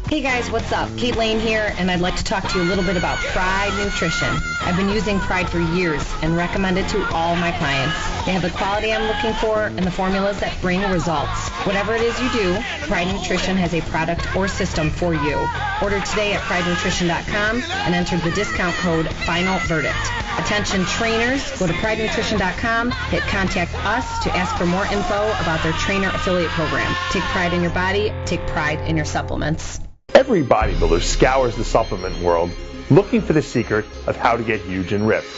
Hey guys, what's up? Kate Lane here, and I'd like to talk to you a little bit about Pride Nutrition. I've been using Pride for years and recommend it to all my clients. They have the quality I'm looking for and the formulas that bring results. Whatever it is you do, Pride Nutrition has a product or system for you. Order today at pridenutrition.com and enter the discount code Final Verdict. Attention trainers, go to pridenutrition.com, hit contact us to ask for more info about their trainer affiliate program. Take pride in your body, take pride in your supplements. Every bodybuilder scours the supplement world looking for the secret of how to get huge and ripped.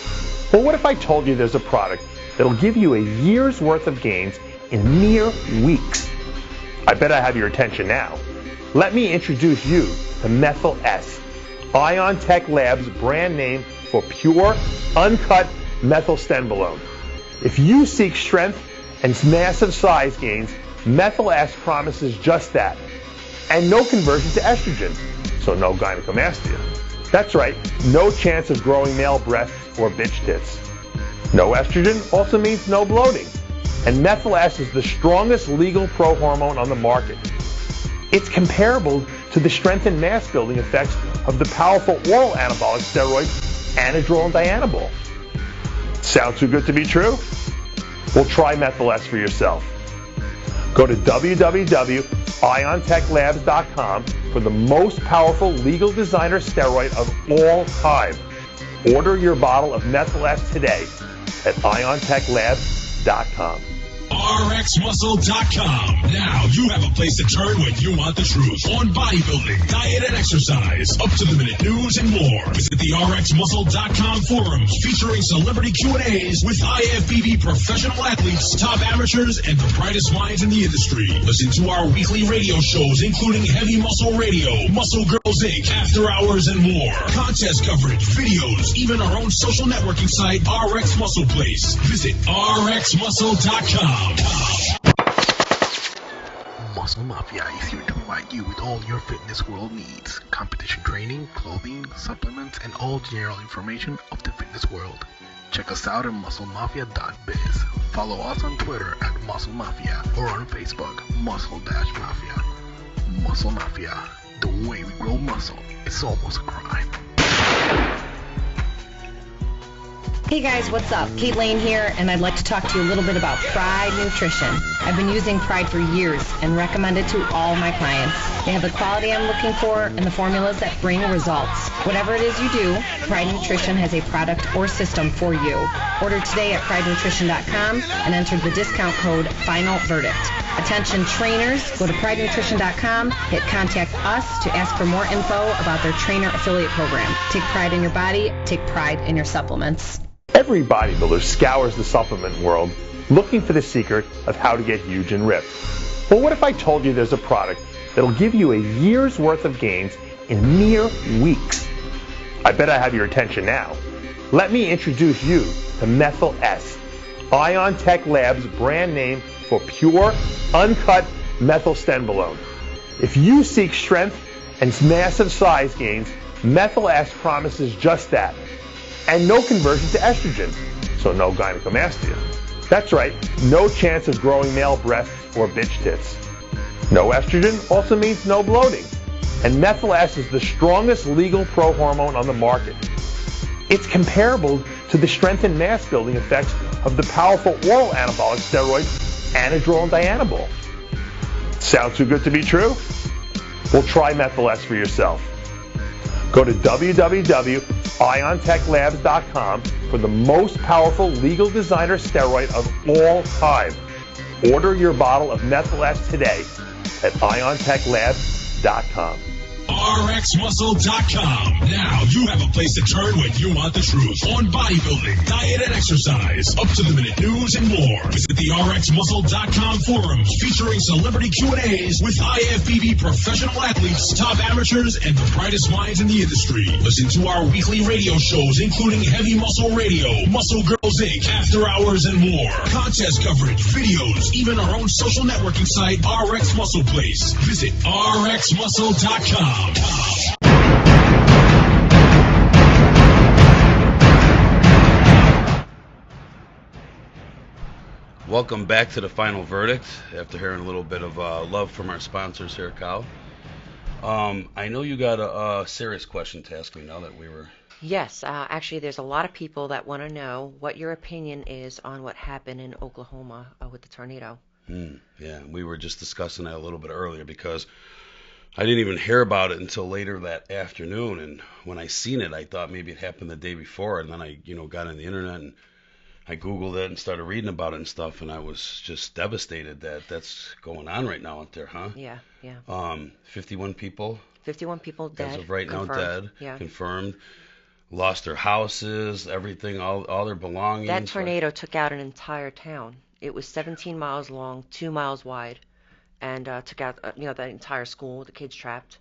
Well, what if I told you there's a product that'll give you a year's worth of gains in mere weeks? I bet I have your attention now. Let me introduce you to Methyl S, Ion Tech Labs' brand name for pure, uncut methylstenbolone. If you seek strength and massive size gains, Methyl S promises just that. And no conversion to estrogen, so no gynecomastia. That's right, no chance of growing male breasts or bitch tits. No estrogen also means no bloating. And Methyl S is the strongest legal pro-hormone on the market. It's comparable to the strength and mass building effects of the powerful oral anabolic steroids Anadrol and Dianabol. Sound too good to be true? Well, try Methyl S for yourself. Go to www.iontechlabs.com for the most powerful legal designer steroid of all time. Order your bottle of Methyl S today at iontechlabs.com. RxMuscle.com. Now you have a place to turn when you want the truth on bodybuilding, diet, and exercise, up-to-the-minute news, and more. Visit the RxMuscle.com forums featuring celebrity Q&As with IFBB professional athletes, top amateurs, and the brightest minds in the industry. Listen to our weekly radio shows, including Heavy Muscle Radio, Muscle Girls Inc., After Hours, and more. Contest coverage, videos, even our own social networking site, RX Muscle Place. Visit RxMuscle.com. Muscle Mafia is here to provide you with all your fitness world needs. Competition training, clothing, supplements, and all general information of the fitness world. Check us out at musclemafia.biz. Follow us on Twitter at Muscle Mafia or on Facebook, Muscle-Mafia. Muscle Mafia, the way we grow muscle, it's almost a crime. Hey guys, what's up? Colleen here, and I'd like to talk to you a little bit about Pride Nutrition. I've been using Pride for years and recommend it to all my clients. They have the quality I'm looking for and the formulas that bring results. Whatever it is you do, Pride Nutrition has a product or system for you. Order today at pridenutrition.com and enter the discount code Final Verdict. Attention trainers, go to pridenutrition.com, hit contact us to ask for more info about their trainer affiliate program. Take pride in your body, take pride in your supplements. Every bodybuilder scours the supplement world looking for the secret of how to get huge and ripped. Well, what if I told you there's a product that'll give you a year's worth of gains in mere weeks? I bet I have your attention now. Let me introduce you to Methyl S, Ion Tech Labs' brand name for pure, uncut methylstenbolone. If you seek strength and massive size gains, Methyl S promises just that. And no conversion to estrogen, so no gynecomastia. That's right, no chance of growing male breasts or bitch tits. No estrogen also means no bloating. And Methyl S is the strongest legal pro-hormone on the market. It's comparable to the strength and mass building effects of the powerful oral anabolic steroids Anadrol and Dianabol. Sound too good to be true? Well, try Methyl S for yourself. Go to www.iontechlabs.com for the most powerful legal designer steroid of all time. Order your bottle of Methyl S today at iontechlabs.com. RxMuscle.com. Now you have a place to turn when you want the truth on bodybuilding, diet, and exercise, up-to-the-minute news, and more. Visit the RxMuscle.com forums featuring celebrity Q&As with IFBB professional athletes, top amateurs, and the brightest minds in the industry. Listen to our weekly radio shows, including Heavy Muscle Radio, Muscle Girls Inc., After Hours, and more. Contest coverage, videos, even our own social networking site, RX Muscle Place. Visit RxMuscle.com. Welcome back to the Final Verdict. After hearing a little bit of love from our sponsors here, Kyle. I know you got a serious question to ask me now that we were... Yes, actually there's a lot of people that want to know what your opinion is on what happened in Oklahoma with the tornado. Yeah, we were just discussing that a little bit earlier because I didn't even hear about it until later that afternoon, and when I seen it, I thought maybe it happened the day before, and then I, got on the internet and I Googled it and started reading about it and stuff, and I was just devastated that that's going on right now out there, huh? Yeah. 51 people. 51 people dead. As of right now, dead. Yeah. Confirmed. Lost their houses, everything, all their belongings. That tornado took out an entire town. It was 17 miles long, 2 miles wide. And took out, the entire school with the kids trapped.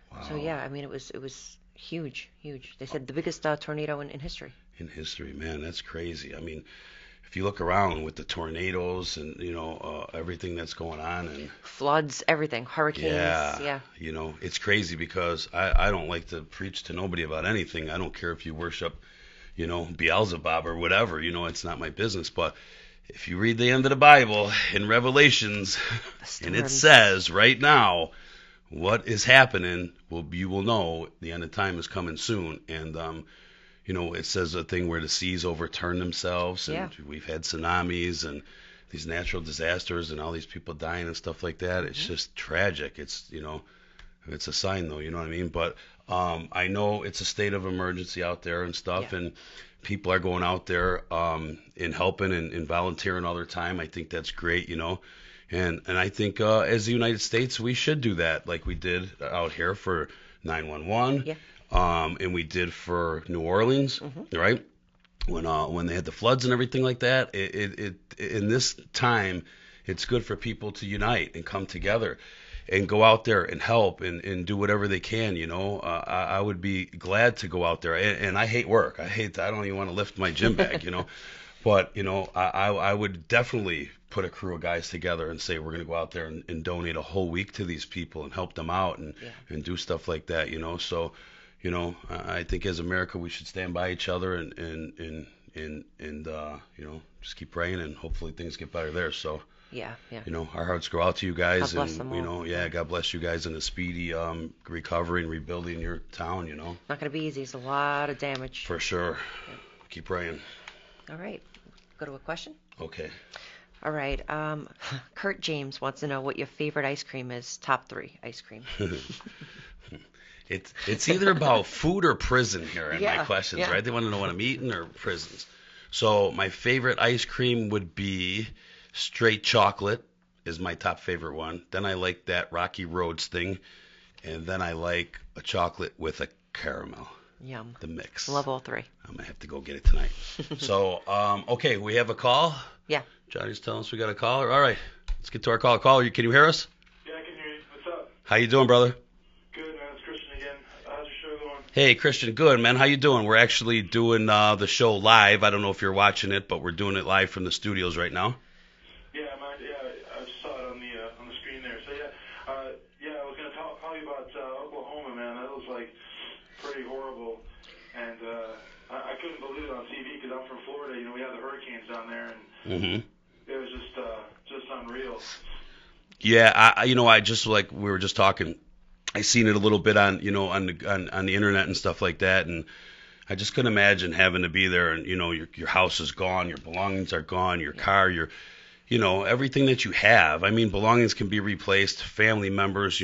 Wow. So yeah, I mean, it was huge. They said the biggest tornado in history. In history, man, that's crazy. I mean, if you look around with the tornadoes and everything that's going on and floods, everything, hurricanes. Yeah. It's crazy because I don't like to preach to nobody about anything. I don't care if you worship, Beelzebub or whatever. It's not my business, but if you read the end of the Bible in Revelations, and it says right now what is happening, you will know the end of time is coming soon. And, it says a thing where the seas overturn themselves, and we've had tsunamis and these natural disasters and all these people dying and stuff like that. It's just tragic. It's, it's a sign, though, you know what I mean? But I know it's a state of emergency out there and stuff, and people are going out there and helping and volunteering all their time. I think that's great, and I think as the United States, we should do that like we did out here for 911, and we did for New Orleans, right? When they had the floods and everything like that. It in this time, it's good for people to unite and come together and go out there and help and do whatever they can, I would be glad to go out there. And I hate work. I don't even want to lift my gym bag, But, I would definitely put a crew of guys together and say we're going to go out there and donate a whole week to these people and help them out and do stuff like that, So, I think as America we should stand by each other and just keep praying and hopefully things get better there. So. Yeah. Our hearts go out to you guys, God bless them all. God bless you guys in a speedy recovery and rebuilding your town, Not going to be easy. It's a lot of damage. For sure. Keep praying. All right. Go to a question. Okay. All right. Kurt James wants to know what your favorite ice cream is. Top 3 ice cream. It's either about food or prison here in my questions, yeah. right? They want to know what I'm eating or prisons. So my favorite ice cream would be straight chocolate is my top favorite one. Then I like that Rocky Roads thing. And then I like a chocolate with a caramel. Yum. The mix. Love all 3. I'm going to have to go get it tonight. So, okay, we have a call? Yeah. Johnny's telling us we got a caller. All right, let's get to our call. Caller, can you hear us? Yeah, I can hear you. What's up? How you doing, brother? Good, man. It's Christian again. How's your show going? Hey, Christian, good, man. How you doing? We're actually doing the show live. I don't know if you're watching it, but we're doing it live from the studios right now. Yeah, I just saw it on the screen there. So yeah, I was gonna call you about Oklahoma, man. That was like pretty horrible, and I couldn't believe it on TV because I'm from Florida. You know, we have the hurricanes down there, and it was just unreal. Yeah, I just like we were just talking. I seen it a little bit on on the internet and stuff like that, and I just couldn't imagine having to be there. And your house is gone, your belongings are gone, your car, everything that you have. I mean, belongings can be replaced. Family members,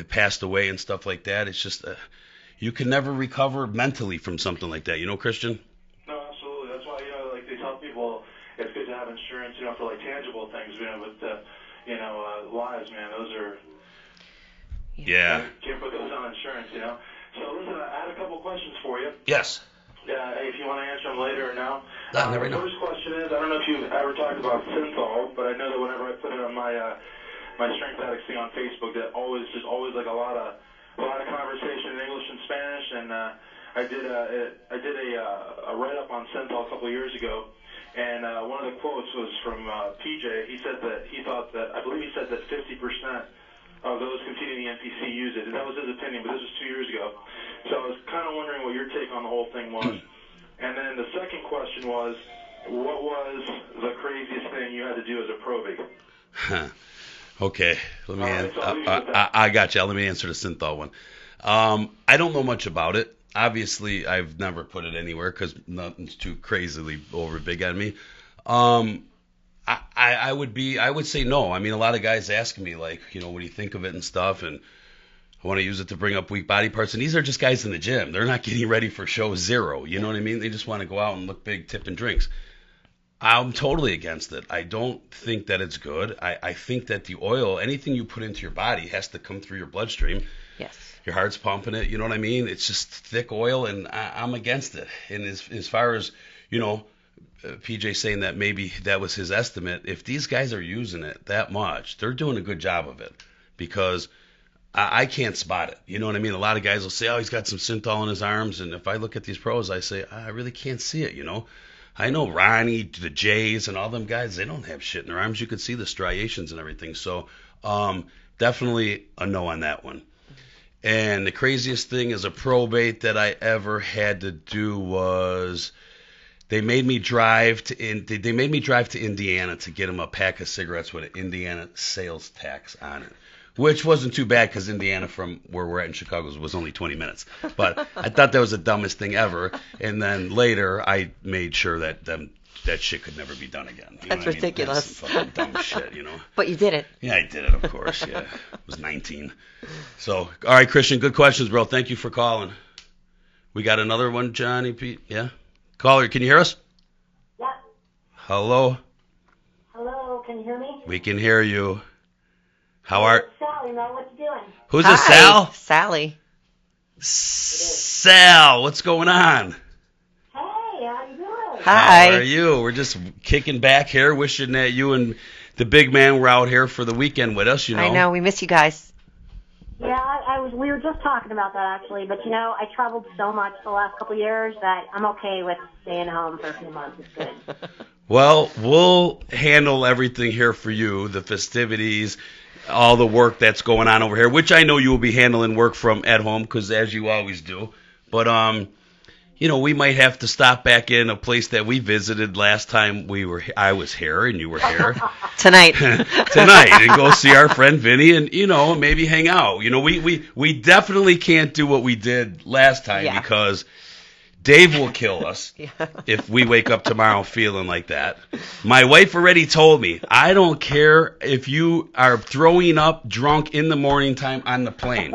passed away and stuff like that. It's just you can never recover mentally from something like that. Christian? No, absolutely. That's why like they tell people it's good to have insurance, for like tangible things, with lives, man. Those are can't put those on insurance, So listen, I had a couple questions for you. Yes. Yeah, if you want to answer them later or now. The first question is, I don't know if you've ever talked about synthol, but I know that whenever I put it on my Strength Addicts thing on Facebook, that always like a lot of conversation in English and Spanish, and I did a write-up on synthol a couple of years ago, and one of the quotes was from PJ. He said that I believe he said that 50% of those competing in the NPC use it. And that was his opinion, but this was 2 years ago. So I was kind of wondering what your take on the whole thing was. And then the second question was, what was the craziest thing you had to do as a probie? Okay, let me I got you. Let me answer the synthol one. I don't know much about it. Obviously, I've never put it anywhere because nothing's too crazily over big on me. I would say no. I mean, a lot of guys ask me like, what do you think of it and stuff, and I want to use it to bring up weak body parts. And these are just guys in the gym. They're not getting ready for show 0. You know what I mean? They just want to go out and look big, tipping drinks. I'm totally against it. I don't think that it's good. I think that the oil, anything you put into your body, has to come through your bloodstream. Yes. Your heart's pumping it. You know what I mean? It's just thick oil, and I'm against it. And as far as, PJ saying that maybe that was his estimate, if these guys are using it that much, they're doing a good job of it, because I can't spot it. You know what I mean? A lot of guys will say, oh, he's got some synthol in his arms, and if I look at these pros, I say, I really can't see it, I know Ronnie, the Jays, and all them guys, they don't have shit in their arms. You could see the striations and everything. So definitely a no on that one. And the craziest thing as a probate that I ever had to do was they made me drive to Indiana to get them a pack of cigarettes with an Indiana sales tax on it, which wasn't too bad because Indiana from where we're at in Chicago was only 20 minutes. But I thought that was the dumbest thing ever. And then later I made sure that shit could never be done again. That's ridiculous. That's some fucking dumb shit, But you did it. Yeah, I did it, of course. Yeah, I was 19. So, all right, Christian, good questions, bro. Thank you for calling. We got another one, Johnny Pete. Yeah? Caller, can you hear us? Yeah. Hello? Hello, can you hear me? We can hear you. How are... Sally, Mel, what you doing? Who's this, Sal? Sally. Sal, what's going on? Hey, how you doing? Hi. How are you? We're just kicking back here, wishing that you and the big man were out here for the weekend with us, I know, we miss you guys. Yeah, we were just talking about that actually, but I traveled so much the last couple of years that I'm okay with staying home for a few months. It's good. Well, we'll handle everything here for you, the festivities, all the work that's going on over here, which I know you will be handling work from at home, because as you always do. But, we might have to stop back in a place that we visited last time I was here and you were here. Tonight, and go see our friend Vinny and, maybe hang out. We definitely can't do what we did last time because Dave will kill us if we wake up tomorrow feeling like that. My wife already told me, I don't care if you are throwing up drunk in the morning time on the plane.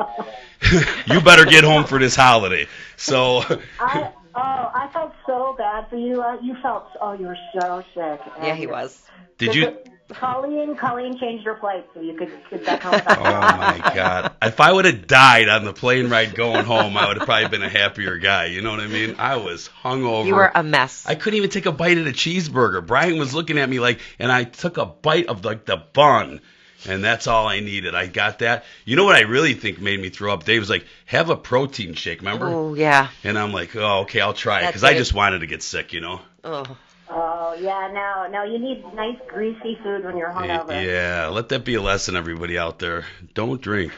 You better get home for this holiday. So I felt so bad for you. You were so sick. Yeah, he was. Did you? Colleen changed her flight so you could get back home. Oh my God! If I would have died on the plane ride going home, I would have probably been a happier guy. You know what I mean? I was hungover. You were a mess. I couldn't even take a bite of the cheeseburger. Brian was looking at me like, and I took a bite of like the bun, and that's all I needed. I got that. You know what I really think made me throw up? Dave was like, "Have a protein shake," remember? Oh yeah. And I'm like, "Oh, okay, I'll try it," because I just wanted to get sick, you know. Oh, yeah, no, you need nice, greasy food when you're hungover. Yeah, let that be a lesson, everybody out there. Don't drink.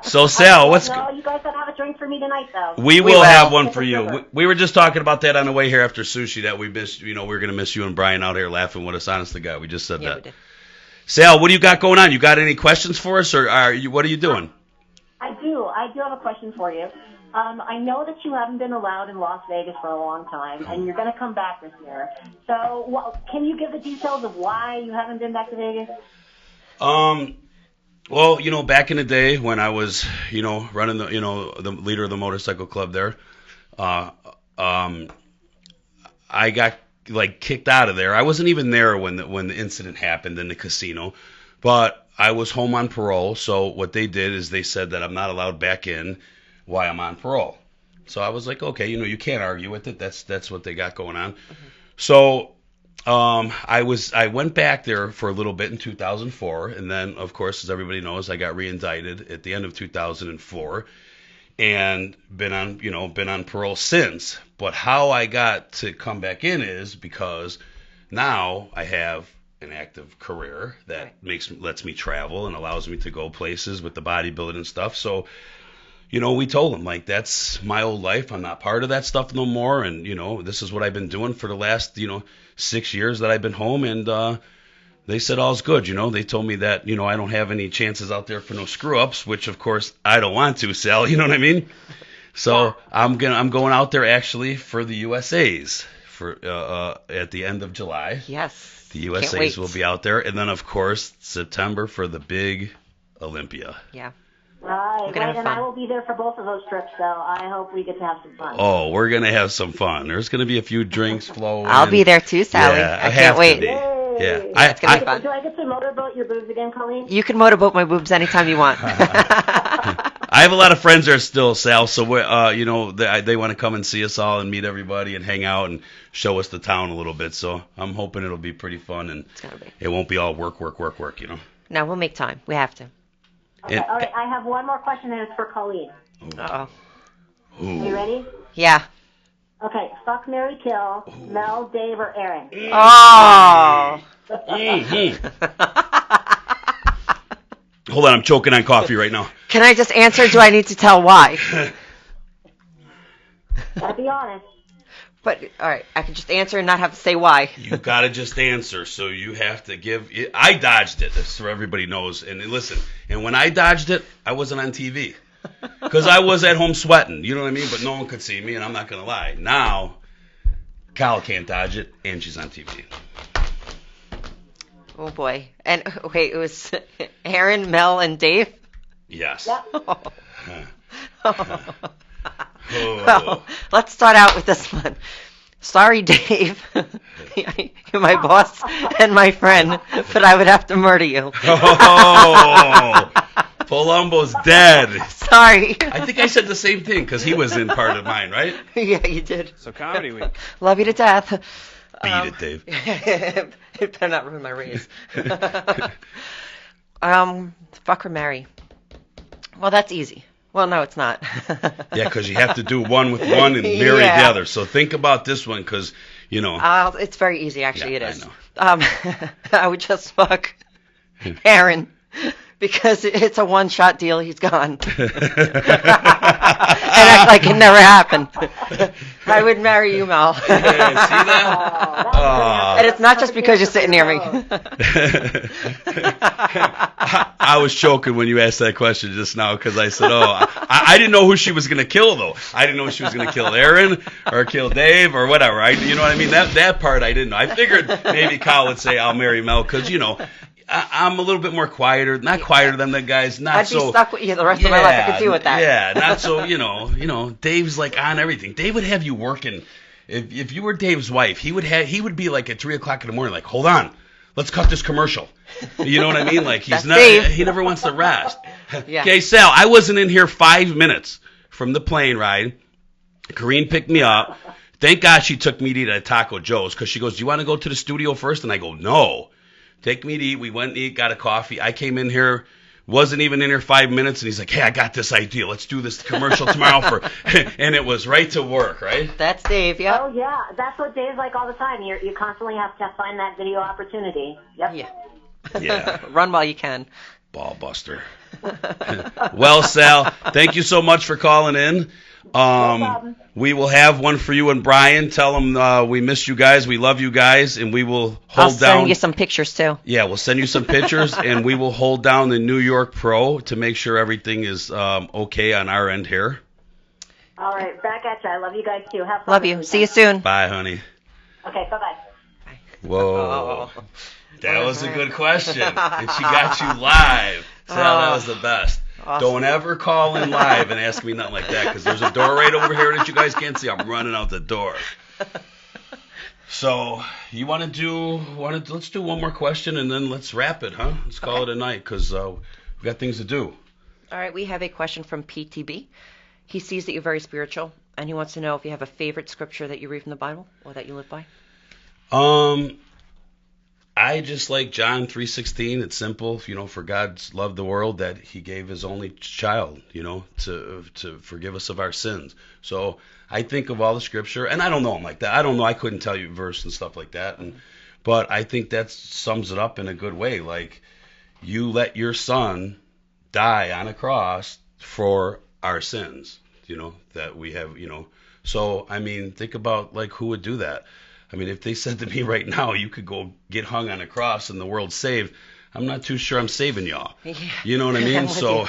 So, Sal, No, you guys don't have a drink for me tonight, though. We will have one for you. We were just talking about that on the way here after sushi, that we missed, we were going to miss you and Brian out here laughing with us, honest to God. We just said that. We did. Sal, what do you got going on? You got any questions for us, or what are you doing? I do have a question for you. I know that you haven't been allowed in Las Vegas for a long time, and you're going to come back this year. So, can you give the details of why you haven't been back to Vegas? Well, back in the day when I was, running the leader of the motorcycle club there, I got kicked out of there. I wasn't even there when the incident happened in the casino, but I was home on parole. So what they did is they said that I'm not allowed back in while I'm on parole. So I was like, okay, you can't argue with it. That's what they got going on. Mm-hmm. So I went back there for a little bit in 2004, and then of course, as everybody knows, I got reindicted at the end of 2004, and been on parole since. But how I got to come back in is because now I have an active career that lets me travel and allows me to go places with the bodybuilding and stuff. So we told them, that's my old life. I'm not part of that stuff no more. And, this is what I've been doing for the last, 6 years that I've been home. And they said all's good. They told me that, I don't have any chances out there for no screw-ups, which, of course, I don't want to, Sal. You know what I mean? So I'm going out there actually for the USAs at the end of July. Yes. The USAs will be out there. And then, of course, September for the big Olympia. Yeah. Right, and I will be there for both of those trips, so I hope we get to have some fun. Oh, we're going to have some fun. There's going to be a few drinks flowing. I'll be there too, Sally. Yeah, I can't wait. Yeah. It's going to be fun. Do I get to motorboat your boobs again, Colleen? You can motorboat my boobs anytime you want. I have a lot of friends there still, Sal, so they want to come and see us all and meet everybody and hang out and show us the town a little bit. So I'm hoping it'll be pretty fun, and it won't be all work. No, we'll make time. We have to. Okay, all right, I have one more question, and it's for Colleen. Uh-oh. Are you ready? Yeah. Okay, fuck, marry, kill, Mel, Dave, or Aaron. Oh. Hold on, I'm choking on coffee right now. Can I just answer, or do I need to tell why? Gotta be honest. But, all right, I can just answer and not have to say why. You got to just answer, so you have to give it. I dodged it, so everybody knows. And listen, and when I dodged it, I wasn't on TV. Because I was at home sweating, you know what I mean? But no one could see me, and I'm not going to lie. Now, Kyle can't dodge it, and she's on TV. Oh, boy. And, wait, it was Aaron, Mel, and Dave? Yes. Yep. Well, let's start out with this one. Sorry, Dave. You're my boss and my friend, but I would have to murder you. Oh, Palumbo's dead. Sorry. I think I said the same thing because he was in part of mine, right? Yeah, you did. So Comedy Week. Love you to death. Beat it, Dave. It better not ruin my raise. Fuck or marry. Well, that's easy. Well, no, it's not. Yeah, because you have to do one with one and marry the other. So think about this one because, it's very easy, actually. Yeah, it is. I know. I would just fuck Aaron Because it's a one-shot deal. He's gone. And act like it never happened. I would marry you, Mel. Yeah, see that? And it's not just because you're sitting near me. I was choking when you asked that question just now because I said, I didn't know who she was going to kill, though. I didn't know if she was going to kill Aaron or kill Dave or whatever. You know what I mean? That part I didn't know. I figured maybe Kyle would say, I'll marry Mel because, I'm a little bit more quieter, not quieter than the guys, not I'd so. be stuck with you the rest of my life. I could deal with that. Yeah, not so. Dave's like on everything. Dave would have you working. If you were Dave's wife, he would be like at 3:00 in the morning, like, hold on, let's cut this commercial. You know what I mean? Like he's not. Dave. He never wants to rest. Yeah. Okay, Sal, I wasn't in here 5 minutes from the plane ride. Corrine picked me up. Thank God she took me to eat at Taco Joe's because she goes, do you want to go to the studio first? And I go, no. Take me to eat. We went and ate, got a coffee. I came in here, wasn't even in here 5 minutes, and he's like, hey, I got this idea. Let's do this commercial tomorrow and it was right to work, right? That's Dave, yeah. Oh, yeah. That's what Dave's like all the time. You constantly have to find that video opportunity. Yep. Yeah. Run while you can. Ball buster. Well, Sal, thank you so much for calling in. No problem. We will have one for you and Brian. Tell them we miss you guys. We love you guys, and we will hold down. I'll send you some pictures, too. Yeah, we'll send you some pictures, and we will hold down the New York Pro to make sure everything is okay on our end here. All right. Back at you. I love you guys, too. Have fun. Love you. See you soon. Bye, honey. Okay. Bye-bye. Whoa. That was a good question. And she got you live. Sal, that was the best. Awesome. Don't ever call in live and ask me nothing like that because there's a door right over here that you guys can't see. I'm running out the door. So you let's do one more question and then let's wrap it, huh? Let's call it a night because we've got things to do. All right, we have a question from PTB. He sees that you're very spiritual, and he wants to know if you have a favorite scripture that you read from the Bible or that you live by. I just like John 3:16. It's simple, for God loved the world that He gave His only child, to forgive us of our sins. So I think of all the scripture, and I don't know them like that. I don't know. I couldn't tell you verse and stuff like that. But I think that sums it up in a good way. Like you let your son die on a cross for our sins, that we have, So I mean, think about like who would do that. I mean, if they said to me right now, you could go get hung on a cross and the world's saved, I'm not too sure I'm saving y'all. Yeah. You know what I mean? So,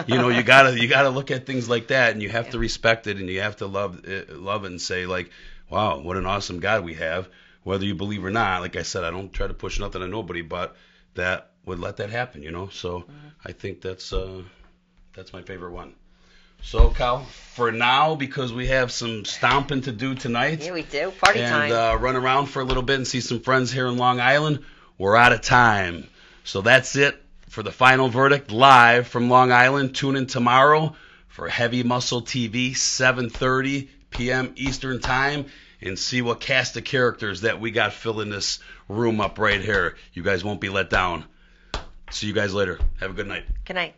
you gotta look at things like that, and you have to respect it, and you have to love it and say like, wow, what an awesome God we have. Whether you believe or not, like I said, I don't try to push nothing on nobody, but that would let that happen, So I think that's my favorite one. So, Cal, for now, because we have some stomping to do tonight. Yeah, we do. Party time. And run around for a little bit and see some friends here in Long Island, we're out of time. So that's it for the final verdict live from Long Island. Tune in tomorrow for Heavy Muscle TV, 7:30 p.m. Eastern Time, and see what cast of characters that we got filling this room up right here. You guys won't be let down. See you guys later. Have a good night. Good night.